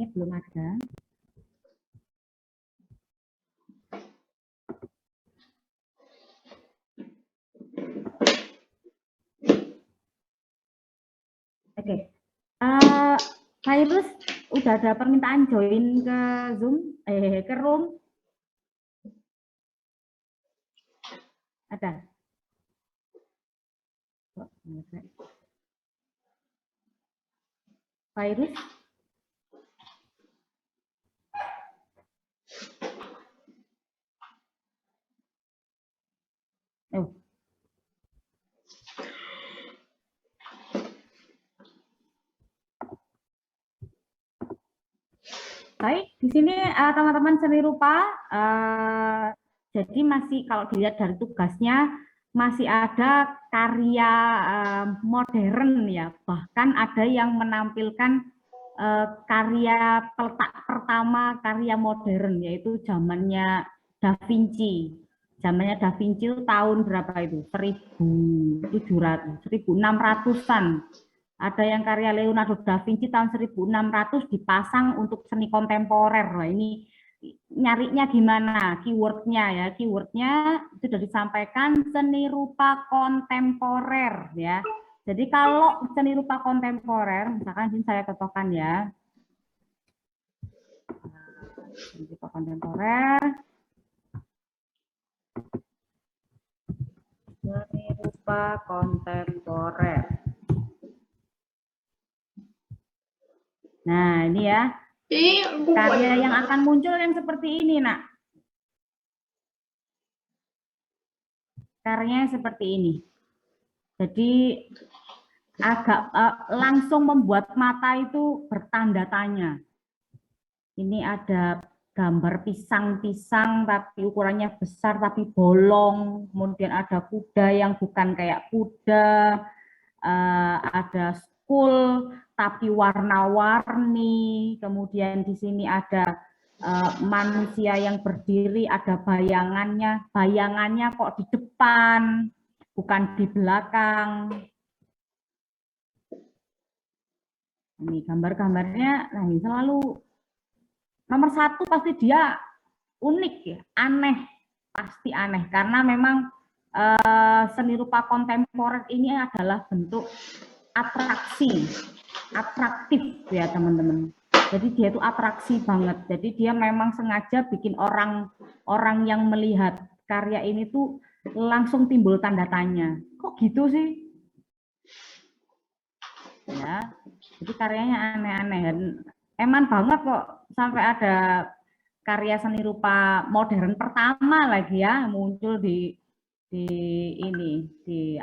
kayaknya belum ada. Oke, Virus udah ada permintaan join ke Zoom, ke Room? Ada? Virus? Oh. Baik, di sini teman-teman seni rupa, jadi masih kalau dilihat dari tugasnya masih ada karya modern ya, bahkan ada yang menampilkan karya peletak pertama karya modern yaitu zamannya Da Vinci. Zamannya Da Vinci itu tahun berapa itu? 1700, 1600-an. Ada yang karya Leonardo da Vinci tahun 1600 dipasang untuk seni kontemporer. Nah, ini nyarinya gimana? Keywordnya ya, keywordnya sudah disampaikan seni rupa kontemporer ya. Jadi kalau seni rupa kontemporer, misalkan sini saya contohkan ya, seni rupa kontemporer, seni rupa kontemporer. Nah, ini ya. Karya yang akan muncul yang seperti ini, Nak. Karyanya seperti ini. Jadi agak langsung membuat mata itu bertanda tanya. Ini ada gambar pisang-pisang tapi ukurannya besar tapi bolong. Kemudian ada kuda yang bukan kayak kuda. Ada school tapi warna-warni, kemudian di sini ada manusia yang berdiri, ada bayangannya kok di depan, bukan di belakang. Ini gambar-gambarnya, nah ini selalu nomor satu pasti dia unik ya, aneh, pasti aneh, karena memang seni rupa kontemporer ini adalah bentuk atraktif ya teman-teman. Jadi dia itu atraksi banget. Jadi dia memang sengaja bikin orang yang melihat karya ini tuh langsung timbul tanda tanya. Kok gitu sih? Ya, jadi karyanya aneh-aneh. Eman banget kok sampai ada karya seni rupa modern pertama lagi ya muncul di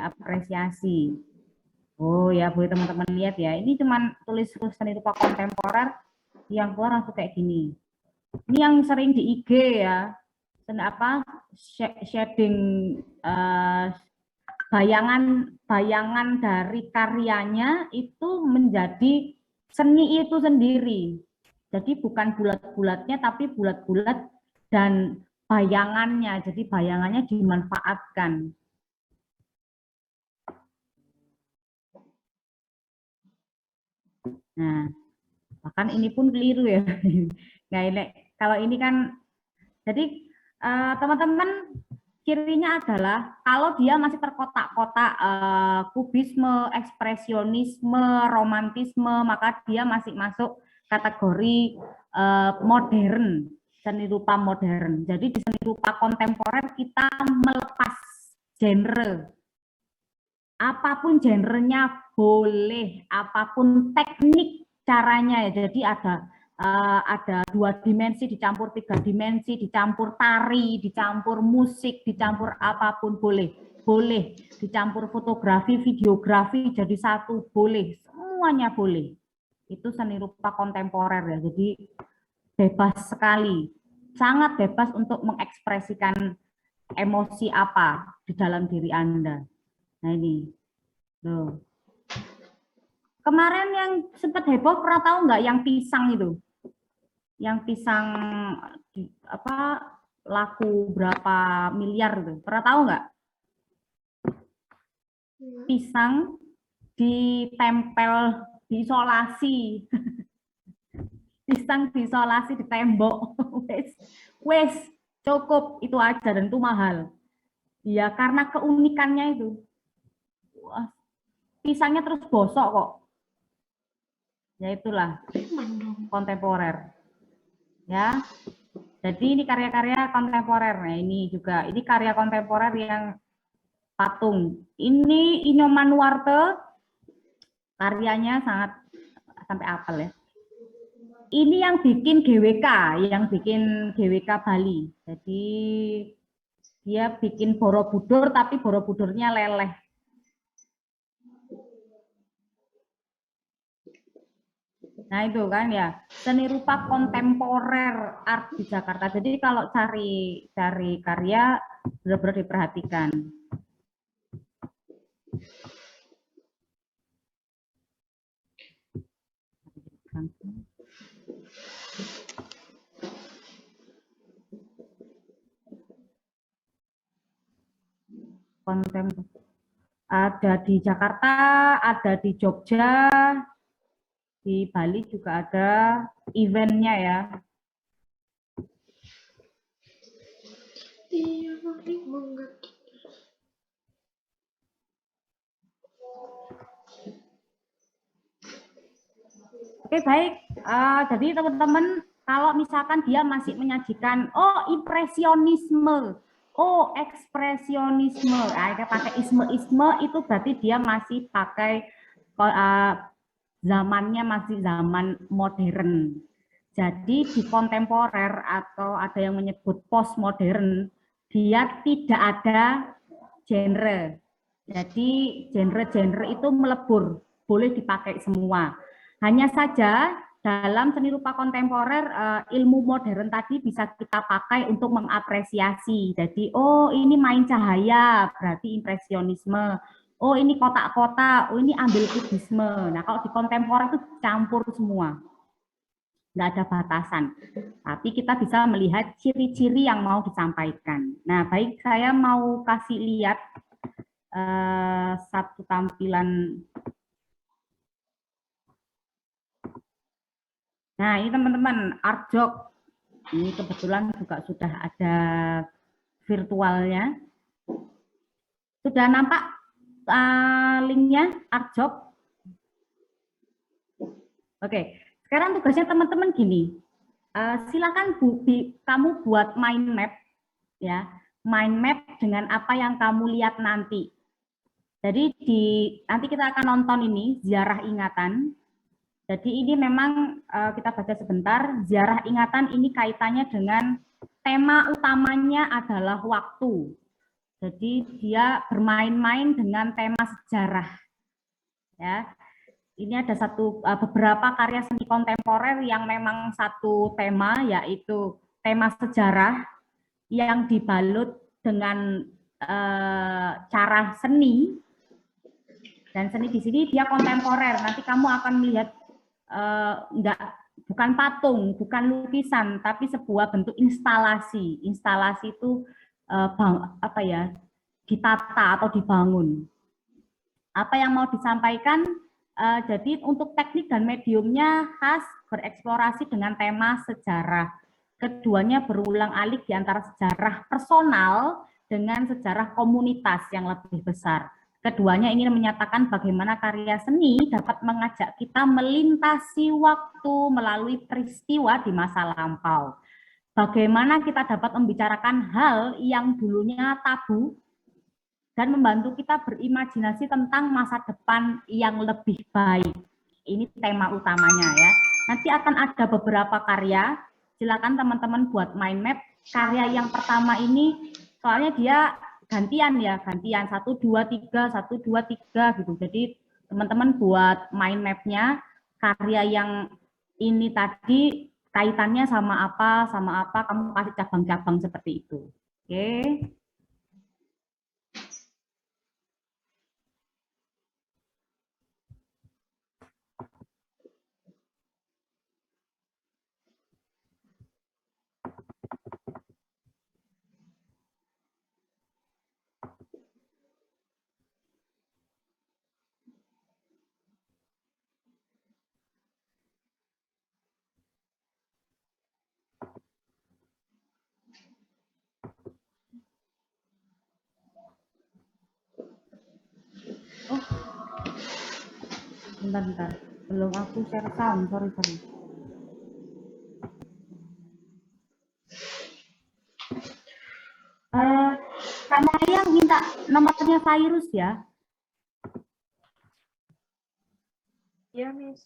apresiasi. Oh ya, boleh teman-teman lihat ya. Ini cuman tulis seni rupa kontemporer yang keluar langsung kayak gini. Ini yang sering di IG ya. Shading bayangan dari karyanya itu menjadi seni itu sendiri. Jadi bukan bulat-bulatnya tapi bulat-bulat dan bayangannya. Jadi bayangannya dimanfaatkan. Nah, bahkan ini pun keliru ya. Nah, ini kalau ini kan, jadi teman-teman cirinya adalah kalau dia masih terkotak-kotak kubisme, ekspresionisme, romantisme, maka dia masih masuk kategori modern, seni rupa modern. Jadi di seni rupa kontemporer kita melepas genre. Apapun genrenya boleh, apapun teknik caranya ya. Jadi ada 2 dimensi dicampur 3 dimensi, dicampur tari, dicampur musik, dicampur apapun boleh. Boleh dicampur fotografi, videografi jadi satu boleh, semuanya boleh. Itu seni rupa kontemporer ya. Jadi bebas sekali, sangat bebas untuk mengekspresikan emosi apa di dalam diri Anda. Nah ini, tuh. Kemarin yang sempat heboh, pernah tahu nggak yang pisang itu? Yang pisang apa laku berapa miliar itu? Pernah tahu nggak? Pisang ditempel, diisolasi. pisang diisolasi di tembok. Wes, wes cukup itu aja dan itu mahal. Ya karena keunikannya itu. Wah, pisangnya terus bosok kok. Ya itulah kontemporer. Ya. Jadi ini karya-karya kontemporer. Nah, ini juga ini karya kontemporer yang patung. Ini Inyoman Nuarte, karyanya sangat sampai apel ya. Ini yang bikin GWK, Bali. Jadi dia bikin Borobudur tapi Borobudurnya leleh. Nah itu kan ya seni rupa kontemporer art di Jakarta. Jadi kalau cari karya benar-benar diperhatikan. Kontemporer ada di Jakarta, ada di Jogja, di Bali juga ada eventnya ya. Oke baik, jadi teman-teman kalau misalkan dia masih menyajikan, oh impresionisme, oh ekspresionisme, kita pakai isme-isme itu berarti dia masih pakai zamannya masih zaman modern. Jadi di kontemporer atau ada yang menyebut postmodern, dia tidak ada genre. Jadi genre-genre itu melebur, boleh dipakai semua. Hanya saja dalam seni rupa kontemporer ilmu modern tadi bisa kita pakai untuk mengapresiasi. Jadi oh ini main cahaya berarti impresionisme. Oh ini kotak-kotak, oh ini ambil kubisme. Nah kalau di kontemporer itu campur semua, nggak ada batasan. Tapi kita bisa melihat ciri-ciri yang mau disampaikan. Nah baik saya mau kasih lihat satu tampilan. Nah, ini teman-teman, Artjok. Ini kebetulan juga sudah ada virtualnya. Sudah nampak linknya Artjok? Oke, sekarang tugasnya teman-teman gini. Silakan kamu buat mind map, ya, mind map dengan apa yang kamu lihat nanti. Jadi nanti kita akan nonton ini ziarah ingatan. Jadi ini memang kita baca sebentar, ziarah ingatan ini kaitannya dengan tema utamanya adalah waktu. Jadi dia bermain-main dengan tema sejarah. Ya, ini ada beberapa karya seni kontemporer yang memang satu tema, yaitu tema sejarah yang dibalut dengan cara seni. Dan seni di sini dia kontemporer. Nanti kamu akan melihat bukan patung, bukan lukisan, tapi sebuah bentuk instalasi. Instalasi itu apa ya, ditata atau dibangun. Apa yang mau disampaikan? Jadi untuk teknik dan mediumnya khas bereksplorasi dengan tema sejarah. Keduanya berulang alik di antara sejarah personal dengan sejarah komunitas yang lebih besar. Keduanya ingin menyatakan bagaimana karya seni dapat mengajak kita melintasi waktu melalui peristiwa di masa lampau. Bagaimana kita dapat membicarakan hal yang dulunya tabu dan membantu kita berimajinasi tentang masa depan yang lebih baik. Ini tema utamanya ya. Nanti akan ada beberapa karya. Silakan teman-teman buat mind map. Karya yang pertama ini soalnya dia gantian ya, gantian 1 2 3 1 2 3 gitu. Jadi teman-teman buat mind mapnya karya yang ini tadi kaitannya sama apa, kamu kasih cabang-cabang seperti itu. Oke. Bentar. Belum aku share sound, sorry. Kak Maya minta nomornya virus ya. Iya, Miss.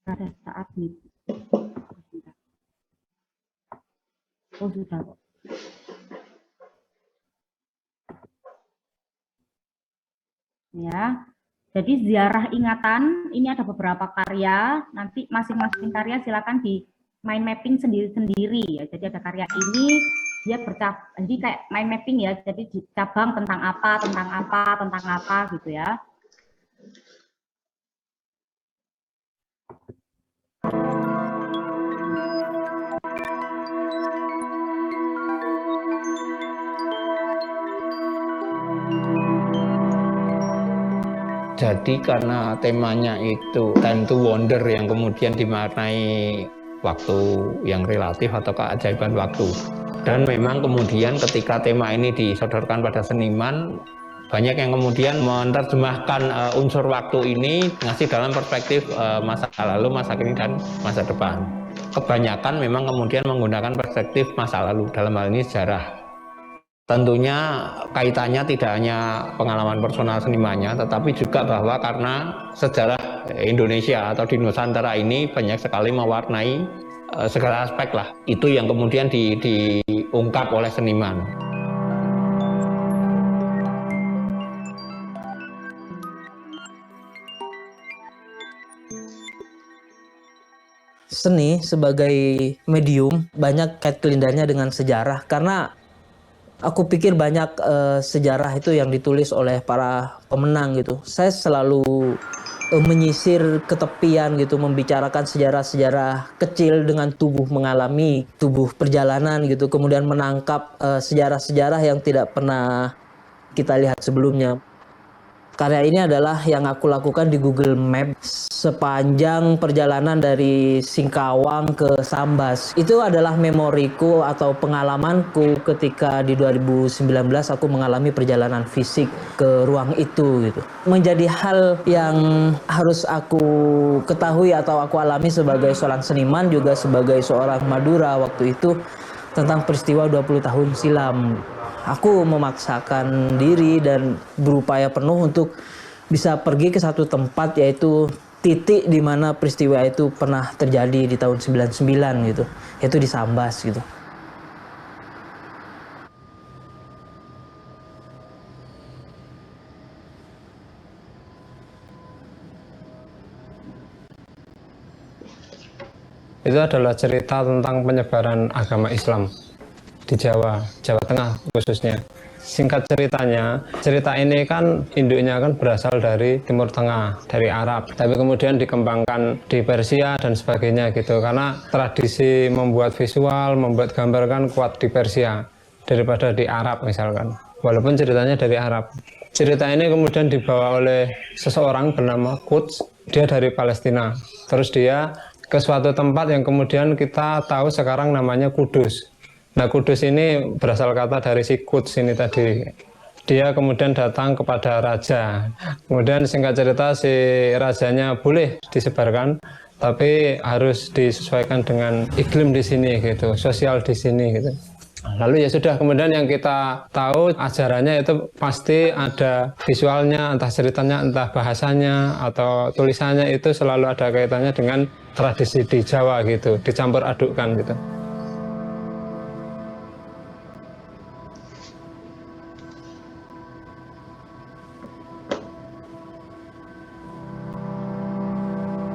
Ada saat nih. Oh, sudah kok. Ya. Jadi ziarah ingatan, ini ada beberapa karya, nanti masing-masing karya silakan di mind mapping sendiri-sendiri ya. Jadi ada karya ini, dia jadi kayak mind mapping ya, jadi cabang tentang apa gitu ya. Jadi karena temanya itu time to wonder yang kemudian dimaknai waktu yang relatif atau keajaiban waktu. Dan memang kemudian ketika tema ini disodorkan pada seniman, banyak yang kemudian menerjemahkan unsur waktu ini ngasih dalam perspektif masa lalu, masa kini, dan masa depan. Kebanyakan memang kemudian menggunakan perspektif masa lalu, dalam hal ini sejarah. Tentunya kaitannya tidak hanya pengalaman personal senimannya, tetapi juga bahwa karena sejarah Indonesia atau di Nusantara ini banyak sekali mewarnai segala aspek lah. Itu yang kemudian diungkap oleh seniman. Seni sebagai medium banyak kait kelindahannya dengan sejarah, karena aku pikir banyak sejarah itu yang ditulis oleh para pemenang gitu. Saya selalu menyisir ketepian gitu, membicarakan sejarah-sejarah kecil dengan mengalami tubuh perjalanan gitu, kemudian menangkap sejarah-sejarah yang tidak pernah kita lihat sebelumnya. Karya ini adalah yang aku lakukan di Google Maps sepanjang perjalanan dari Singkawang ke Sambas. Itu adalah memoriku atau pengalamanku ketika di 2019 aku mengalami perjalanan fisik ke ruang itu gitu. Menjadi hal yang harus aku ketahui atau aku alami sebagai seorang seniman, juga sebagai seorang Madura waktu itu, tentang peristiwa 20 tahun silam. Aku memaksakan diri dan berupaya penuh untuk bisa pergi ke satu tempat, yaitu titik di mana peristiwa itu pernah terjadi di tahun 99 gitu, yaitu di Sambas gitu. Itu adalah cerita tentang penyebaran agama Islam di Jawa Tengah khususnya. Singkat ceritanya, cerita ini kan induknya kan berasal dari Timur Tengah, dari Arab. Tapi kemudian dikembangkan di Persia dan sebagainya gitu. Karena tradisi membuat visual, membuat gambar kan kuat di Persia daripada di Arab misalkan. Walaupun ceritanya dari Arab. Cerita ini kemudian dibawa oleh seseorang bernama Quds. Dia dari Palestina. Terus dia ke suatu tempat yang kemudian kita tahu sekarang namanya Kudus. Nah, Kudus ini berasal kata dari si Quds ini tadi. Dia kemudian datang kepada raja. Kemudian singkat cerita si rajanya boleh disebarkan, tapi harus disesuaikan dengan iklim di sini gitu, sosial di sini gitu. Lalu ya sudah, kemudian yang kita tahu ajarannya itu pasti ada visualnya, entah ceritanya, entah bahasanya, atau tulisannya itu selalu ada kaitannya dengan tradisi di Jawa gitu, dicampur adukkan gitu.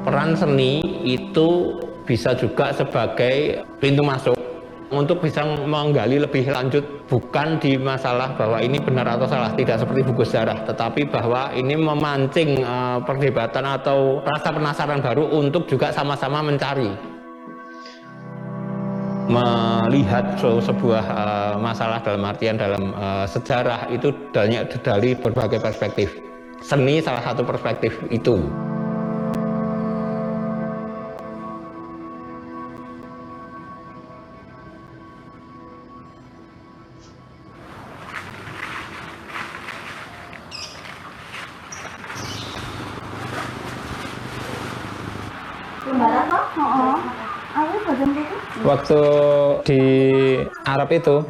Peran seni itu bisa juga sebagai pintu masuk untuk bisa menggali lebih lanjut, bukan di masalah bahwa ini benar atau salah, tidak seperti buku sejarah, tetapi bahwa ini memancing perdebatan atau rasa penasaran baru untuk juga sama-sama mencari, melihat sebuah masalah dalam artian dalam sejarah itu dari berbagai perspektif. Seni salah satu perspektif itu. Lembaran toh? Heeh. Aku badan itu. Waktu di Arab itu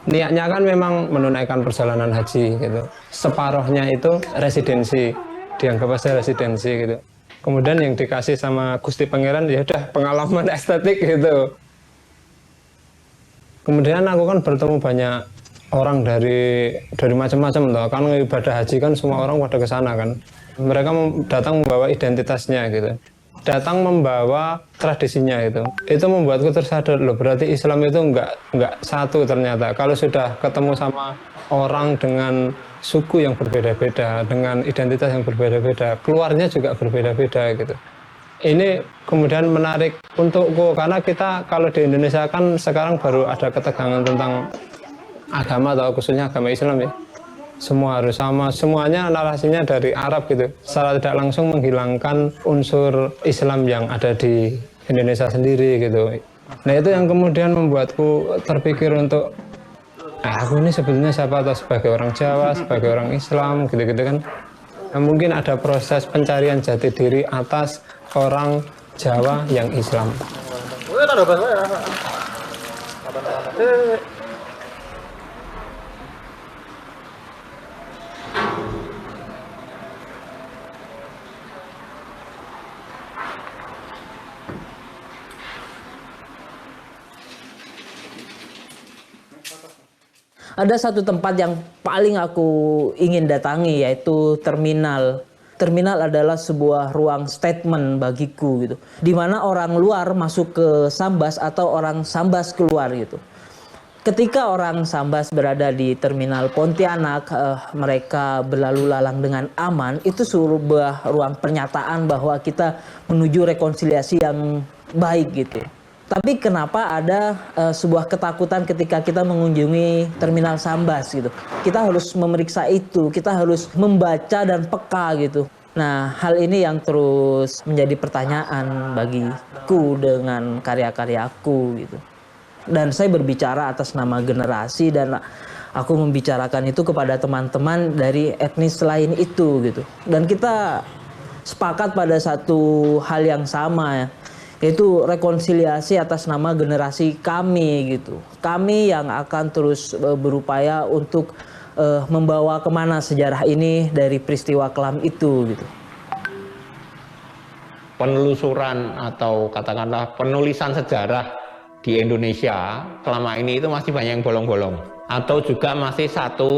niatnya kan memang menunaikan perjalanan haji gitu. Separohnya itu residensi, dianggap aja residensi gitu. Kemudian yang dikasih sama Gusti Pangeran ya udah pengalaman estetik gitu. Kemudian aku kan bertemu banyak orang dari macam-macam loh. Kan ibadah haji kan semua orang pada ke sana kan. Mereka datang membawa identitasnya gitu. Datang membawa tradisinya itu. Itu membuatku tersadar loh, berarti Islam itu enggak satu ternyata. Kalau sudah ketemu sama orang dengan suku yang berbeda-beda, dengan identitas yang berbeda-beda, keluarnya juga berbeda-beda gitu. Ini kemudian menarik untukku karena kita kalau di Indonesia kan sekarang baru ada ketegangan tentang agama atau khususnya agama Islam ya. Semua harus sama, semuanya narasinya dari Arab gitu. Secara tidak langsung menghilangkan unsur Islam yang ada di Indonesia sendiri gitu. Nah itu yang kemudian membuatku terpikir untuk aku ini sebetulnya siapa, atau sebagai orang Jawa, sebagai orang Islam gitu-gitu kan. Nah, mungkin ada proses pencarian jati diri atas orang Jawa yang Islam. Ada satu tempat yang paling aku ingin datangi, yaitu terminal. Terminal adalah sebuah ruang statement bagiku gitu, di mana orang luar masuk ke Sambas atau orang Sambas keluar gitu. Ketika orang Sambas berada di terminal Pontianak, mereka berlalu lalang dengan aman. Itu sebuah ruang pernyataan bahwa kita menuju rekonsiliasi yang baik gitu. Tapi kenapa ada sebuah ketakutan ketika kita mengunjungi terminal Sambas gitu? Kita harus memeriksa itu, kita harus membaca dan peka gitu. Nah, hal ini yang terus menjadi pertanyaan bagiku dengan karya-karyaku gitu. Dan saya berbicara atas nama generasi dan aku membicarakan itu kepada teman-teman dari etnis lain itu gitu. Dan kita sepakat pada satu hal yang sama ya, yaitu rekonsiliasi atas nama generasi kami gitu. Kami yang akan terus berupaya untuk membawa kemana sejarah ini dari peristiwa kelam itu gitu. Penelusuran atau katakanlah penulisan sejarah di Indonesia selama ini itu masih banyak yang bolong-bolong atau juga masih satu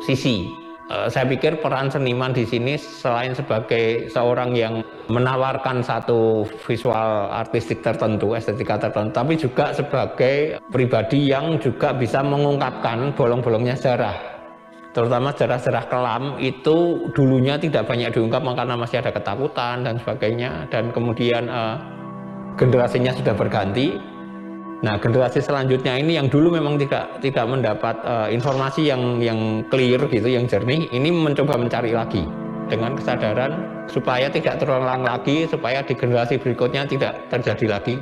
sisi. Saya pikir peran seniman di sini selain sebagai seorang yang menawarkan satu visual artistik tertentu, estetika tertentu, tapi juga sebagai pribadi yang juga bisa mengungkapkan bolong-bolongnya sejarah. Terutama sejarah-sejarah kelam itu dulunya tidak banyak diungkap karena masih ada ketakutan dan sebagainya, dan kemudian generasinya sudah berganti. Nah, generasi selanjutnya ini yang dulu memang tidak mendapat informasi yang clear gitu, yang jernih, ini mencoba mencari lagi dengan kesadaran supaya tidak terulang lagi, supaya di generasi berikutnya tidak terjadi lagi.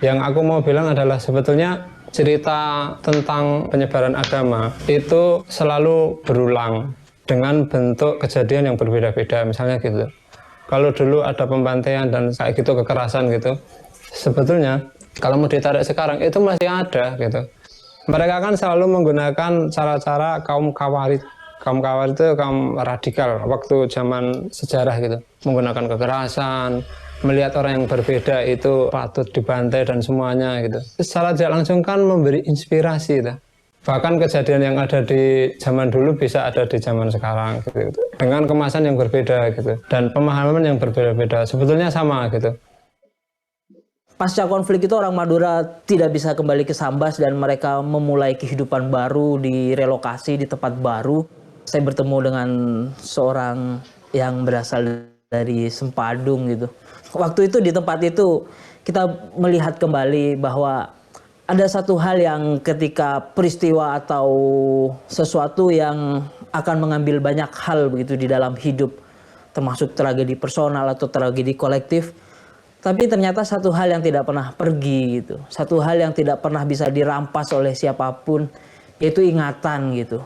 Yang aku mau bilang adalah sebetulnya cerita tentang penyebaran agama itu selalu berulang dengan bentuk kejadian yang berbeda-beda, misalnya gitu. Kalau dulu ada pembantaian dan kayak gitu, kekerasan gitu, sebetulnya kalau mau ditarik sekarang itu masih ada gitu. Mereka kan selalu menggunakan cara-cara kaum Khawarij. Kaum Khawarij itu kaum radikal waktu zaman sejarah gitu, menggunakan kekerasan, melihat orang yang berbeda itu patut dibantai dan semuanya gitu. Secara tidak langsung kan memberi inspirasi gitu. Bahkan kejadian yang ada di zaman dulu bisa ada di zaman sekarang gitu, dengan kemasan yang berbeda gitu dan pemahaman yang berbeda-beda, sebetulnya sama gitu. Pasca konflik itu orang Madura tidak bisa kembali ke Sambas dan mereka memulai kehidupan baru di relokasi di tempat baru. Saya bertemu dengan seorang yang berasal dari Sempadung gitu. Waktu itu di tempat itu kita melihat kembali bahwa ada satu hal yang ketika peristiwa atau sesuatu yang akan mengambil banyak hal begitu di dalam hidup, termasuk tragedi personal atau tragedi kolektif, tapi ternyata satu hal yang tidak pernah pergi gitu, satu hal yang tidak pernah bisa dirampas oleh siapapun, yaitu ingatan gitu.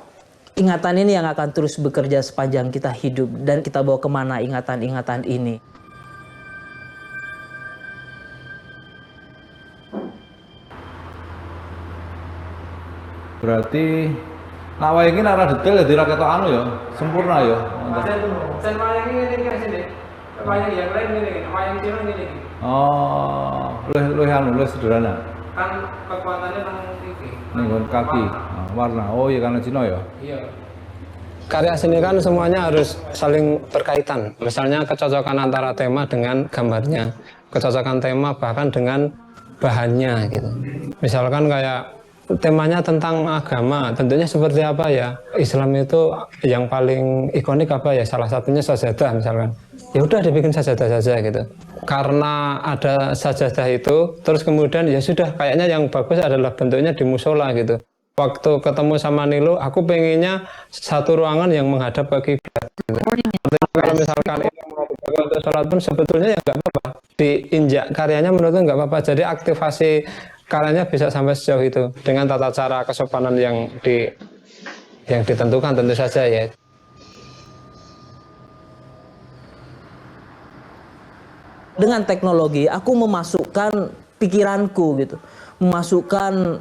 ingatan ini yang akan terus bekerja sepanjang kita hidup, dan kita bawa kemana ingatan-ingatan ini. Berarti nak wayangi lara detail ya tidak ketok anu ya, sempurna ya. Sen wayang ini kan sini. Wayang yang lain ini, wayang Cina ini. Oh, luwih sederhana. Kan kekuatannya nang iki. Ning kaki. Warna. Oh iya karena Cina ya. Iya. Karya seni kan semuanya harus saling berkaitan. Misalnya kecocokan antara tema dengan gambarnya, kecocokan tema bahkan dengan bahannya gitu. Misalkan kayak temanya tentang agama, tentunya seperti apa ya? Islam itu yang paling ikonik apa ya? Salah satunya sajadah misalkan. Ya udah dibikin sajadah saja gitu. Karena ada sajadah itu, terus kemudian ya sudah kayaknya yang bagus adalah bentuknya di musola gitu. Waktu ketemu sama Nilo, aku pengennya satu ruangan yang menghadap ke kiblat. Gitu. Kalau misalkan itu mau dipakai untuk sholat pun sebetulnya ya nggak apa-apa. Diinjak karyanya menurutku nggak apa-apa. Jadi aktivasi karyanya bisa sampai sejauh itu dengan tata cara kesopanan yang ditentukan tentu saja ya. Dengan teknologi, aku memasukkan pikiranku gitu, memasukkan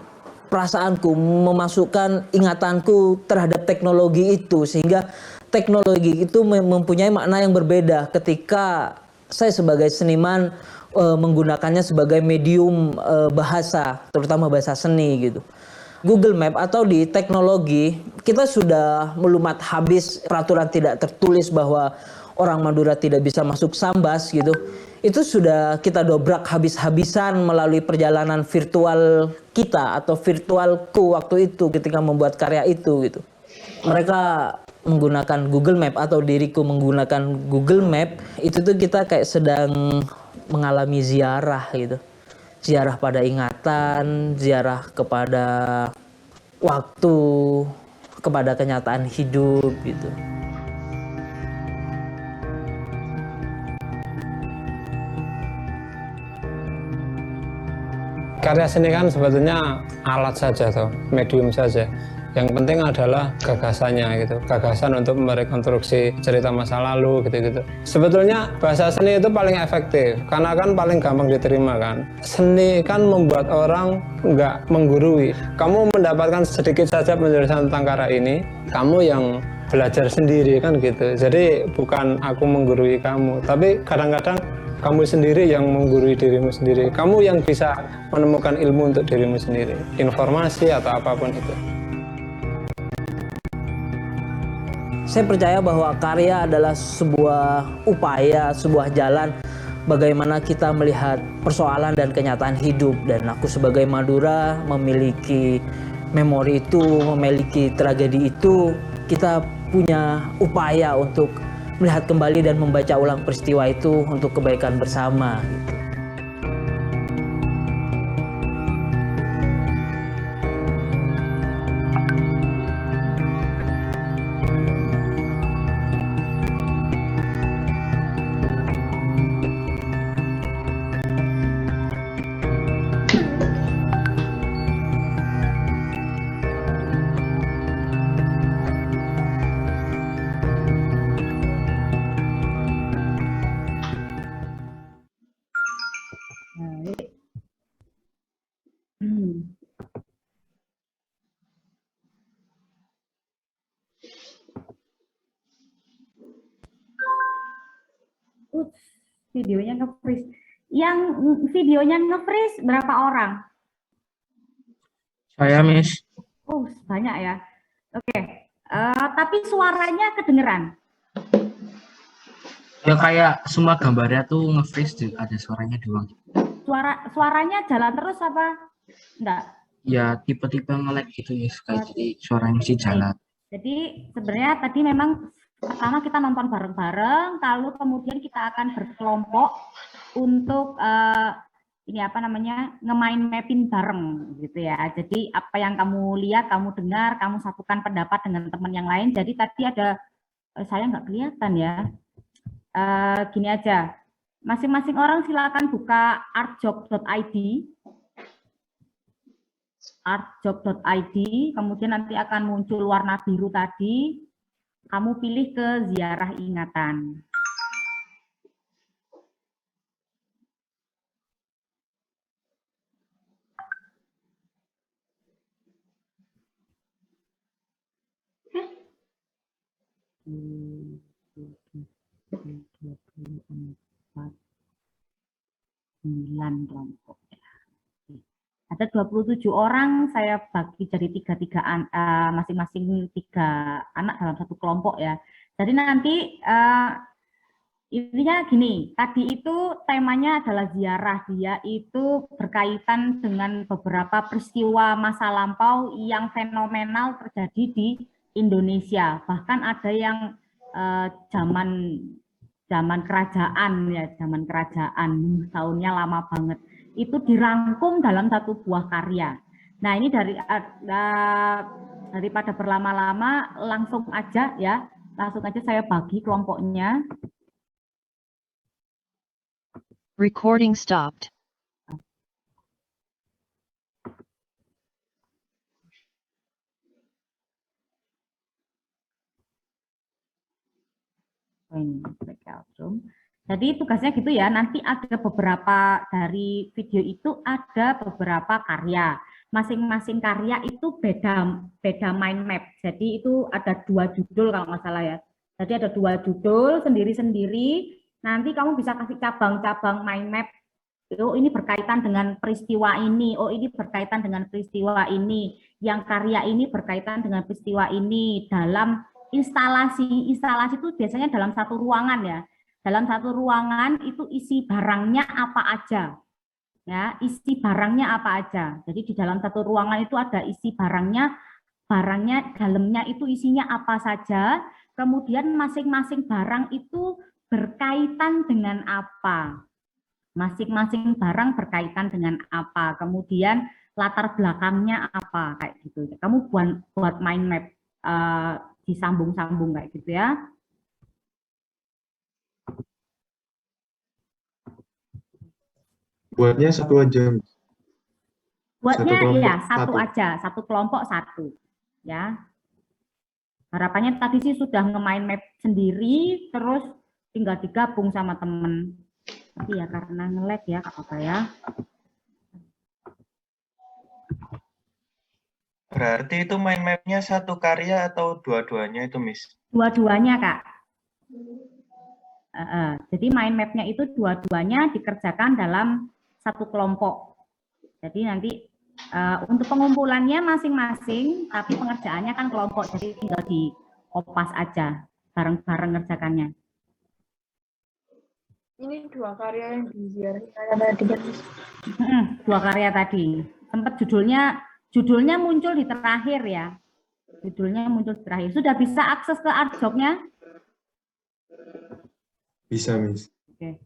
perasaanku, memasukkan ingatanku terhadap teknologi itu, sehingga teknologi itu mempunyai makna yang berbeda ketika saya sebagai seniman menggunakannya sebagai medium bahasa, terutama bahasa seni gitu. Google Map atau di teknologi, kita sudah melumat habis peraturan tidak tertulis bahwa orang Madura tidak bisa masuk Sambas gitu. Itu sudah kita dobrak habis-habisan melalui perjalanan virtual kita atau virtualku waktu itu ketika membuat karya itu gitu. Mereka menggunakan Google Map atau diriku menggunakan Google Map, itu tuh kita kayak sedang mengalami ziarah gitu. Ziarah pada ingatan, ziarah kepada waktu, kepada kenyataan hidup gitu. Karya seni kan sebetulnya alat saja toh, medium saja. Yang penting adalah gagasannya gitu, gagasan untuk merekonstruksi cerita masa lalu gitu-gitu. Sebetulnya bahasa seni itu paling efektif karena kan paling gampang diterima kan. Seni kan membuat orang nggak menggurui. Kamu mendapatkan sedikit saja penjelasan tentang karya ini, kamu yang belajar sendiri kan gitu. Jadi bukan aku menggurui kamu, tapi kadang-kadang kamu sendiri yang menggurui dirimu sendiri. Kamu yang bisa menemukan ilmu untuk dirimu sendiri, informasi atau apapun itu. Saya percaya bahwa karya adalah sebuah upaya, sebuah jalan bagaimana kita melihat persoalan dan kenyataan hidup. Dan aku sebagai Madura memiliki memori itu, memiliki tragedi itu. Kita punya upaya untuk melihat kembali dan membaca ulang peristiwa itu untuk kebaikan bersama gitu. Videonya nge-freeze. Yang videonya nge-freeze berapa orang? Saya, Miss. Oh, banyak ya. Oke. Tapi suaranya kedengeran. Ya kayak semua gambarnya tuh nge-freeze, ada suaranya doang. Suaranya jalan terus apa? Enggak. Ya tipe-tipe nge-lag gitu ya, kayak jadi suaranya sih jalan. Jadi sebenarnya tadi memang pertama kita nonton bareng-bareng, lalu kemudian kita akan berkelompok untuk ini apa namanya, ngemain mapping bareng gitu ya. Jadi apa yang kamu lihat, kamu dengar, kamu satukan pendapat dengan teman yang lain. Jadi tadi ada, saya nggak kelihatan ya. Gini aja, masing-masing orang silakan buka artjog.id. artjob.id, kemudian nanti akan muncul warna biru tadi, kamu pilih ke ziarah ingatan. Kelompok. Ada 27 orang, saya bagi jadi masing-masing 3 anak dalam satu kelompok ya. Jadi nanti intinya gini, tadi itu temanya adalah ziarah, dia itu berkaitan dengan beberapa peristiwa masa lampau yang fenomenal terjadi di Indonesia. Bahkan ada yang zaman kerajaan ya, zaman kerajaan, tahunnya lama banget. Itu dirangkum dalam satu buah karya. Nah, ini daripada berlama-lama, langsung aja saya bagi kelompoknya. Recording stopped. Jadi tugasnya gitu ya, nanti ada beberapa dari video itu ada beberapa karya. Masing-masing karya itu beda mind map. Jadi itu ada 2 judul kalau nggak salah ya. Jadi ada 2 judul sendiri-sendiri. Nanti kamu bisa kasih cabang-cabang mind map. Oh, ini berkaitan dengan peristiwa ini. Oh, ini berkaitan dengan peristiwa ini. Yang karya ini berkaitan dengan peristiwa ini. Dalam instalasi itu biasanya dalam satu ruangan ya. Dalam satu ruangan itu isi barangnya apa aja. Ya, isi barangnya apa aja. Jadi di dalam satu ruangan itu ada isi barangnya dalamnya itu isinya apa saja. Kemudian masing-masing barang itu berkaitan dengan apa. Masing-masing barang berkaitan dengan apa. Kemudian latar belakangnya apa kayak gitu. Kamu buat mind map disambung-sambung kayak gitu ya. Buatnya satu aja. Buatnya ya satu aja, satu kelompok satu. Ya. Harapannya tadi sih sudah nge-mind map sendiri, terus tinggal digabung sama temen. Tapi ya karena nge-lag ya, apa ya. Berarti itu mind map-nya satu karya atau dua-duanya itu, Miss? Dua-duanya, Kak. Jadi mind map-nya itu dua-duanya dikerjakan dalam satu kelompok. Jadi nanti untuk pengumpulannya masing-masing, tapi pengerjaannya kan kelompok, jadi tinggal dikopas aja, bareng-bareng ngerjakannya. Ini 2 karya yang diziarahi tadi kan? 2 karya tadi. Sempat judulnya muncul di terakhir ya. Judulnya muncul di terakhir. Sudah bisa akses ke artjob-nya? Bisa, Miss. Oke.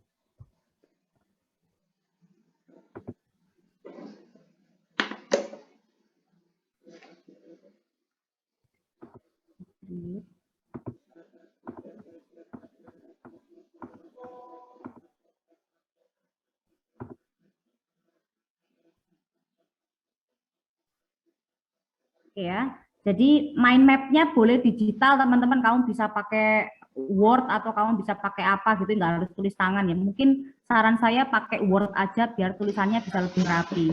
Oke ya, jadi mind map-nya boleh digital teman-teman, kamu bisa pakai Word atau kamu bisa pakai apa gitu, nggak harus tulis tangan ya. Mungkin saran saya pakai Word aja biar tulisannya bisa lebih rapi.